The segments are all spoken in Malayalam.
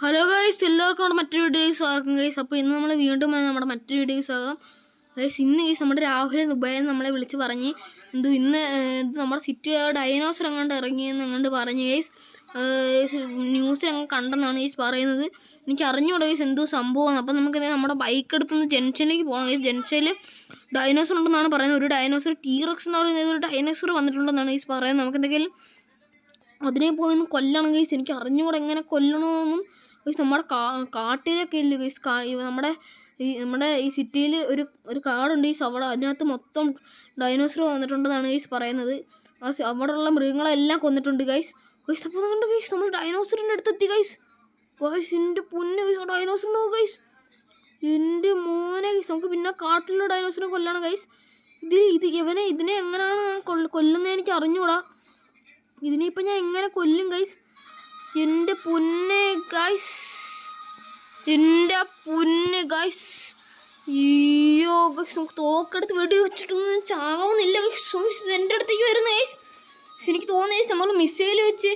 ഹലോ ഗൈസ്, എല്ലാവർക്കും നമ്മുടെ മറ്റൊരു വീഡിയോയ്ക്ക് സ്വാഗതം ഗൈസ്. അപ്പോൾ ഇന്ന് നമ്മൾ വീണ്ടും നമ്മുടെ മറ്റൊരു വീഡിയോയ്ക്ക് സ്വാഗതം ഗൈസ്. ഇന്ന് ഗൈസ് നമ്മുടെ രാഹുൽ ദുബായിൽ നമ്മളെ വിളിച്ച് പറഞ്ഞ് ഇന്ന് നമ്മുടെ സിറ്റി ഡൈനോസർ എങ്ങാണ്ട് ഇറങ്ങിയെന്ന് എങ്ങാണ്ട് പറഞ്ഞു ഗൈസ്. ന്യൂസിൽ അങ്ങ് കണ്ടെന്നാണ് ഗൈസ് പറയുന്നത്. എനിക്ക് അറിഞ്ഞൂടാ ഗൈസ് എന്തോ സംഭവമാണ്. അപ്പോൾ നമുക്ക് നമ്മുടെ ബൈക്ക് എടുത്തുനിന്ന് ജംഗ്ഷനിലേക്ക് പോകണം ഗൈസ്. ജംഗ്ഷനിൽ ഡൈനോസർ ഉണ്ടെന്നാണ് പറയുന്നത്. ഒരു ഡൈനോസർ ടീറക്സ് എന്ന് പറയുന്നത് ഒരു ഡൈനോസർ വന്നിട്ടുണ്ടെന്നാണ് ഗൈസ് പറയുന്നത്. നമുക്ക് എന്തെങ്കിലും അതിനെ പോയി കൊല്ലണം ഗൈസ്. എനിക്ക് അറിഞ്ഞുകൂടെ എങ്ങനെ കൊല്ലണമെന്നും ഗൈസ്. നമ്മുടെ കാട്ടിലൊക്കെ ഇല്ല ഗൈസ്. നമ്മുടെ ഈ സിറ്റിയിൽ ഒരു കാടുണ്ട് ഗൈസ്. അതിനകത്ത് മൊത്തം ഡൈനോസർ വന്നിട്ടുണ്ടെന്നാണ് ഗൈസ് പറയുന്നത്. അവിടെയുള്ള മൃഗങ്ങളെല്ലാം കൊന്നിട്ടുണ്ട് ഗൈസ്. അപ്പോൾ കണ്ട് ഗൈസ് നമ്മൾ ഡൈനോസറിൻ്റെ അടുത്തെത്തി ഗൈസ്. എൻ്റെ പൊന്നെ ഗൈസ്, ഡൈനോസർ നോക്ക് ഗൈസ്. എൻ്റെ മോനെ ഗൈസ്, നമുക്ക് പിന്നെ കാട്ടിലുള്ള ഡൈനോസറിനെ കൊല്ലണം ഗൈസ്. ഇതിനെ എങ്ങനെയാണ് കൊല്ലുന്നത് എനിക്ക് അറിഞ്ഞൂടാ. ഇതിനിപ്പോൾ ഞാൻ എങ്ങനെ കൊല്ലും ഗൈസ്? എൻ്റെ പൊന്നെ ഗൈസ്, എൻ്റെ പൊന്നെ ഗൈസ്. അയ്യോ ഗൈസ്, നമുക്ക് തോക്കെടുത്ത് വെടി വെച്ചിട്ടൊന്നും ചാവുന്നില്ല ഗൈസ്. എൻ്റെ അടുത്തേക്ക് വരുന്നു ഗൈസ്. എനിക്ക് തോന്നുന്നു ഗൈസ് നമ്മൾ മിസൈൽ വെച്ച്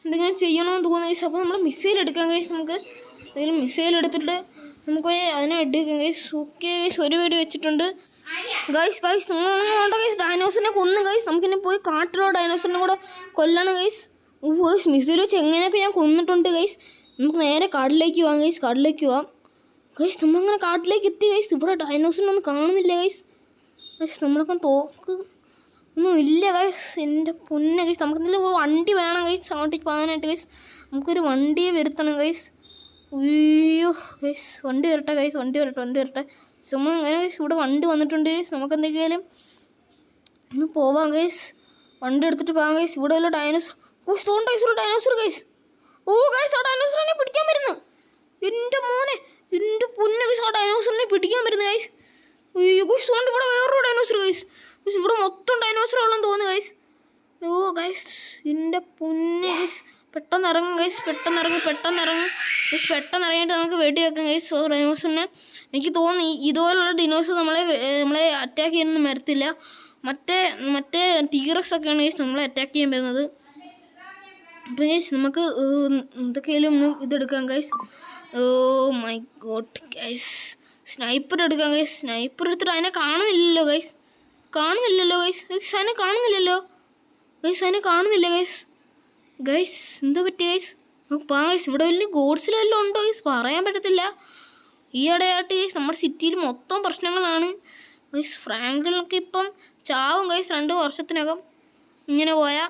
എന്തെങ്കിലും ചെയ്യണമെന്ന് തോന്നുന്നു ഗൈസ്. അപ്പോൾ നമ്മൾ മിസൈൽ എടുക്കാം ഗൈസ്. നമുക്ക് എന്തെങ്കിലും മിസൈൽ എടുത്തിട്ട് നമുക്ക് അതിനെ എടുക്കാം ഗൈസ്. ഓക്കെ ഗൈസ്, ഒരു വെടി വെച്ചിട്ടുണ്ട് ഗൈസ്. വേണ്ട ഗൈസ്, ഡൈനോസറിനെ കൊന്നു ഗൈസ്. നമുക്കിന്നെ പോയി കാട്ടിലുള്ള ഡൈനോസറിനെ കൂടെ കൊല്ലണം ഗൈസ്. ഗൈസ് മിസൈൽ വെച്ച് എങ്ങനെയൊക്കെ ഞാൻ കൊന്നിട്ടുണ്ട് ഗൈസ്. നമുക്ക് നേരെ കാട്ടിലേക്ക് പോവാം ഗൈസ്. ഗൈസ് നമ്മളങ്ങനെ കാട്ടിലേക്ക് എത്തി ഗൈസ്. ഇവിടെ ഡൈനോസറിനൊന്നും കാണുന്നില്ല ഗൈസ്. നമ്മളൊക്കെ തോക്ക് ഒന്നും ഇല്ല ഗൈസ്. എൻ്റെ പൊന്നെ ഗൈസ്, നമുക്ക് എന്തെങ്കിലും വണ്ടി വേണം ഗൈസ് അങ്ങോട്ടേക്ക് പോകാനായിട്ട് ഗൈസ്. നമുക്കൊരു വണ്ടിയെ വരുത്തണം ഗൈസ്. അയ്യോ ഗൈസ്, വണ്ടി വരട്ടെ ഗൈസ്, വണ്ടി വരട്ടെ. നമ്മൾ അങ്ങനെ ഗൈസ് ഇവിടെ വണ്ടി വന്നിട്ടുണ്ട് ഗൈസ്. നമുക്ക് എന്തെങ്കിലും ഒന്ന് പോവാം ഗൈസ്. വണ്ടി എടുത്തിട്ട് പോകാം ഗൈസ്. ഇവിടെ വല്ല ഡൈനോസർ ഒരു ഡൈനോസർ ഗൈസ്. ഓ ഗൈസ്, ആ ഡൈനോസറിനെ പിടിക്കാൻ വരുന്നു. എൻ്റെ മോനെ, എൻ്റെ പൊന്നെ ഗൈസ്, ആ ഡൈനോസറിനെ പിടിക്കാൻ വരുന്നു ഗൈസ്. അയ്യോ ഗൈസ്, കൊണ്ട് ഇവിടെ വേറൊരു ഡൈനോസർ ഗൈസ്. ഇവിടെ മൊത്തം ഡൈനോസറുകളെന്ന് തോന്നുന്നു ഗൈസ്. ഓ ഗൈസ്, എൻ്റെ പൊന്നെ ഗൈസ്, പെട്ടെന്ന് ഇറങ്ങും ഗൈസ്. പെട്ടെന്ന് ഇറങ്ങിയിട്ട് നമുക്ക് വെടി വെക്കാം ഗൈസ്. ഓ ഡൈനോസറിനെ എനിക്ക് തോന്നി ഇതുപോലുള്ള ഡിനോസർ നമ്മളെ അറ്റാക്ക് ചെയ്യാനൊന്നും വരത്തില്ല. മറ്റേ ടീറക്സ് ഒക്കെയാണ് ഗൈസ് നമ്മളെ അറ്റാക്ക് ചെയ്യാൻ വരുന്നത്. അപ്പോൾ ഗൈസ് നമുക്ക് എന്തൊക്കെയായാലും ഒന്ന് ഇതെടുക്കാം guys. Oh my god guys, sniper എടുക്കാം ഗൈസ്. സ്നൈപ്പർ എടുത്തിട്ട് അതിനെ കാണുന്നില്ലല്ലോ ഗൈസ്. അതിനെ കാണുന്നില്ല ഗൈസ്. എന്തോ പറ്റി ഗൈസ്? നമുക്ക് പോകാം ഗൈസ്. ഇവിടെ വലിയ ഗോഡ്സിൽ വല്ലതും ഉണ്ടോ ഗൈസ്? പറയാൻ പറ്റത്തില്ല. ഈയിടെയായിട്ട് ഗൈസ് നമ്മുടെ സിറ്റിയിൽ മൊത്തം പ്രശ്നങ്ങളാണ് ഗൈസ്. ഫ്രാങ്കിളൊക്കെ ഇപ്പം ചാവും ഗൈസ് 2 വർഷത്തിനകം ഇങ്ങനെ പോയാൽ.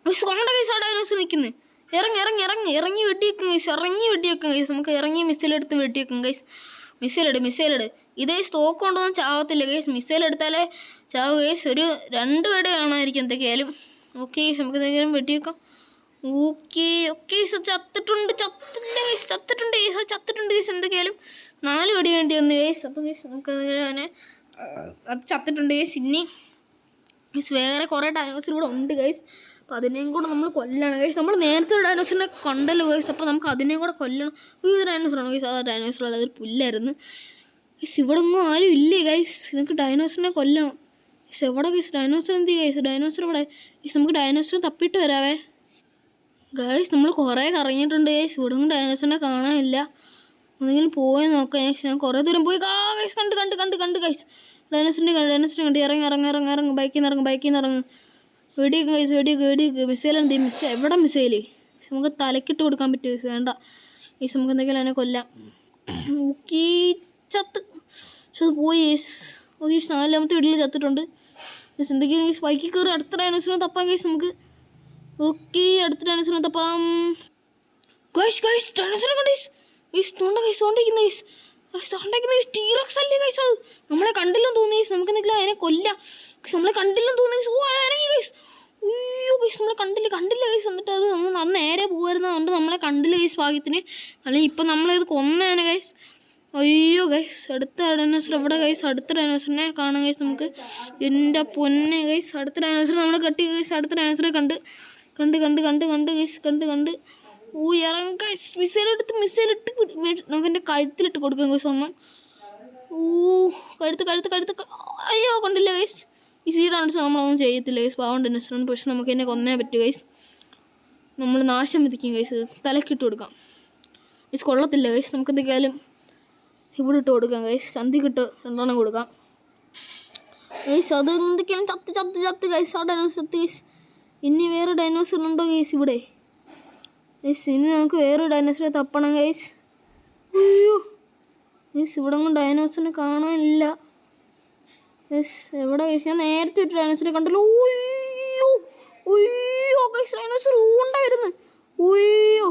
ഗൈസ് കൊണ്ട ഗൈസ്, ആ ഡൈനോസർ നിൽക്കുന്നത്. ഇറങ്ങി വെടിവെക്കും ഗൈസ്. നമുക്ക് ഇറങ്ങി മിസൈലെടുത്ത് വെടിവെക്കും ഗൈസ്. മിസൈലിട്. ഇതേ സ്റ്റോക്ക് കൊണ്ടൊന്നും ചാവത്തില്ല ഗൈസ്. മിസൈൽ എടുത്താലേ ചാവ് ഗൈസ്. ഒരു 2 വെടി കാണാമായിരിക്കും എന്തൊക്കെയായാലും. ഓക്കെ ഗൈസ്, നമുക്ക് എന്തെങ്കിലും വെടിവെക്കാം. ഓക്കെ ഗൈസ്, ചത്തിട്ടുണ്ട് ഗൈസ്. എന്തൊക്കെയായാലും 4 വെടി വേണ്ടി വന്നു ഗൈസ്. അപ്പോൾ ഗൈസ് നമുക്ക് അങ്ങനെ അത് ചത്തിട്ടുണ്ട് ഗൈസ്. ഇനി ഗൈസ് വേറെ കുറേ ഡൈനോസർ ഇവിടെ ഉണ്ട് ഗൈസ്. അപ്പോൾ അതിനെയും കൂടെ നമ്മൾ കൊല്ലണം ഗൈസ്. നമ്മൾ നേരത്തെ ഒരു ഡൈനോസറിനെ കണ്ടല്ലോ ഗൈസ്. അപ്പോൾ നമുക്ക് അതിനെയും കൂടെ കൊല്ലണം. ഈ ഡൈനോസറാണ് ഗൈസ്. ആ ഡൈനോസറുള്ള അതൊരു പുല്ലായിരുന്നു ഗൈസ്. ഇവിടെ ഒന്നും ആരും ഇല്ലേ ഗൈസ്. നിങ്ങൾക്ക് ഡൈനോസറിനെ കൊല്ലണം ഗൈസ്. എവിടെ ഗൈസ് ഡൈനോസർ? എന്ത് ഗൈസ് ഡൈനോസർ ഇവിടെ ഗൈസ്? നമുക്ക് ഡൈനോസറിനെ തപ്പിയിട്ട് വരാവേ ഗൈസ്. നമ്മൾ കുറേ കറങ്ങിയിട്ടുണ്ട് ഗൈസ്. ഇവിടെ ഒന്നും ഡൈനോസറിനെ കാണാനില്ല. എന്തെങ്കിലും പോയി നോക്കാം ഗൈസ്. ഞാൻ കുറേ ദൂരം പോയി ഗൈസ്. കണ്ട് ഗൈസ്. ഡൈനോസറിനെ കണ്ട്. ഇറങ്ങി ബൈക്കിൽ നിന്ന് ഇറങ്ങ്. വെടിയൊക്കെ ഗൈസ്, വെടിയൊക്കെ. മിസൈലുണ്ട്. എവിടെ മിസൈൽ? നമുക്ക് തലക്കിട്ട് കൊടുക്കാൻ പറ്റുമോ ഗൈസ്? വേണ്ട ഗൈസ്, നമുക്ക് എന്തെങ്കിലും അതിനെ കൊല്ലാം. ഓക്കെ, ചത്ത്. പക്ഷെ അത് പോയി ഗൈസ്. ഓ ഗൈസ്, 4ാമത്തെ വീട്ടിൽ ചത്തിട്ടുണ്ട് ഗൈസ്. എന്തെങ്കിലും ഗൈസ് ബൈക്കിൽ കയറി അടുത്ത ഡൈനോസറിനെ തപ്പാം ഗൈസ് നമുക്ക്. ഓക്കെ, അടുത്ത ഡൈനോസറിനെ തപ്പാം ഗൈസ്. ഡൈനോസറിനെ കണ്ട് ഗൈസ്. തോണ്ടിരിക്കുന്ന ഗൈസ്. ടീറക്സ് അല്ലേ ഗൈസ്? അത് നമ്മളെ കണ്ടില്ലെന്ന് തോന്നി ഗൈസ്. നമുക്ക് എന്തെങ്കിലും അതിനെ കൊല്ലാം. നമ്മളെ കണ്ടില്ലെന്ന് തോന്നി ഗൈസ്. ഓ ഇറങ്ങി ഗൈസ്. അയ്യോ ഗൈസ്, നമ്മളെ കണ്ടില്ല ഗൈസ്. എന്നിട്ട് അത് നമ്മൾ നേരെ പോകുമായിരുന്നു. അതുകൊണ്ട് നമ്മളെ കണ്ടില്ല ഗൈസ് ഭാഗ്യത്തിന്. അല്ലെങ്കിൽ ഇപ്പം നമ്മളത് കൊന്നേനെ ഗൈസ്. അയ്യോ ഗൈസ്, അടുത്ത ഡൈനോസർ എവിടെ ഗൈസ്? അടുത്ത ഡൈനോസറിനെ കാണാം ഗൈസ് നമുക്ക്. എൻ്റെ പൊന്നെ ഗൈസ്, അടുത്ത ഡൈനോസർ നമ്മൾ കട്ടി ഗൈസ്. അടുത്ത ഡൈനോസറെ കണ്ട് ഗൈസ്. ഓ ഇറങ്ങ ഗൈസ്. മിസൈലിട്ട് നമുക്ക് എൻ്റെ കഴുത്തിലിട്ട് കൊടുക്കാം ഗൈസ് ഒന്നും. ഓ കഴുത്ത്. അയ്യോ കണ്ടില്ല ഗൈസ്. ഈ ഡൈനോസർ നമ്മളൊന്നും ചെയ്യത്തില്ല ഗൈസ്. പാവം ഡൈനോസറാണ്. പക്ഷെ നമുക്ക് എന്നെ കൊന്നേ പറ്റൂ ഗൈസ്. നമ്മൾ നാശം വിധിക്കും ഗൈസ്. തലക്കിട്ട് കൊടുക്കാം. ഗൈസ് കൊള്ളത്തില്ല ഗൈസ്. നമുക്ക് എന്തൊക്കെയായാലും ഇവിടെ ഇട്ട് കൊടുക്കാം ഗൈസ്. സന്ധിക്കിട്ട് 2 കൊടുക്കാം ഗൈസ്. അത് എന്തൊക്കെയാണ് ചത്ത് ഗൈസ്. ആ ഡൈനോസർ ചത്ത് ഗൈസ്. ഇനി വേറെ ഡൈനോസർ ഉണ്ടോ ഗൈസ് ഇവിടെ? ഗൈസ് ഇനി നമുക്ക് വേറെ ഡൈനോസറെ തപ്പണം ഗൈസ്. അയ്യോ ഗൈസ് ഇവിടെ ഒന്നും ഡൈനോസറിനെ കാണാനില്ല ഗൈസ്. എവിടെ ഗൈസ്? ഞാൻ നേരത്തെ ഒരു ഡൈനോസറെ കണ്ടല്ലോ. ഉയ്യോ ഉയ്യോ ഗൈസ് ഡൈനോസർ ഉണ്ടായിരുന്നു. ഉയ്യോ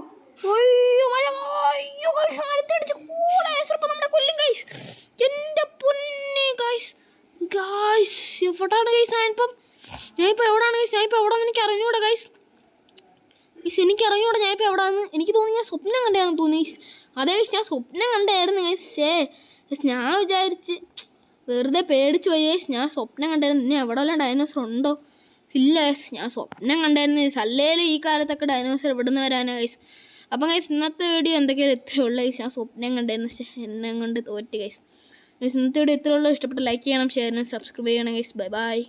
ഉയ്യോ മഴ. അയ്യോ ഗൈസ് അടുത്തടിച്ച് ഡൈനോസർ ഇപ്പം നമ്മളെ കൊല്ലും ഗൈസ്. എൻ്റെ പൊന്നെ ഗൈസ്. ഗൈസ് എവിടാണ് ഗൈസ്? ഞാനിപ്പോൾ എവിടെയാണ് ഗൈസ്? ഞാനിപ്പോൾ എവിടെയാണെന്ന് എനിക്ക് അറിഞ്ഞൂടാ ഗൈസ്. എനിക്ക് അറിഞ്ഞൂടാ ഞാനിപ്പോൾ എവിടെയാണെന്ന്. എനിക്ക് തോന്നി ഞാൻ സ്വപ്നം കണ്ടാണെന്ന് തോന്നി ഗൈസ്. അതേ ഗൈസ് ഞാൻ സ്വപ്നം കണ്ടായിരുന്നു ഗൈസ്. ഞാൻ വിചാരിച്ച് വെറുതെ പേടിച്ച് പോയി ഗൈസ്. ഞാൻ സ്വപ്നം കണ്ടായിരുന്നു. ഇനി എവിടെയെല്ലാം ഡൈനോസർ ഉണ്ടോ? ഇല്ല ഗൈസ് ഞാൻ സ്വപ്നം കണ്ടായിരുന്നു ഗൈസ്. അല്ലേലും ഈ കാലത്തൊക്കെ ഡൈനോസർ എവിടുന്ന് വരാനാണ് ഗൈസ്. അപ്പം ഗൈസ് ഇന്നത്തെ വീഡിയോ എന്തൊക്കെയാണ് ഇത്രയുള്ളൂ ഗൈസ്. ഞാൻ സ്വപ്നം കണ്ടായിരുന്നു എന്നെ കൊണ്ട് തോറ്റ് ഗൈസ്. ഇന്നത്തെ വീഡിയോ ഇത്രയുള്ളൂ. ഇഷ്ടപ്പെട്ട ലൈക്ക് ചെയ്യണം, ഷെയർ ചെയ്യണം, സബ്സ്ക്രൈബ് ചെയ്യണം ഗൈസ്. Bye bye.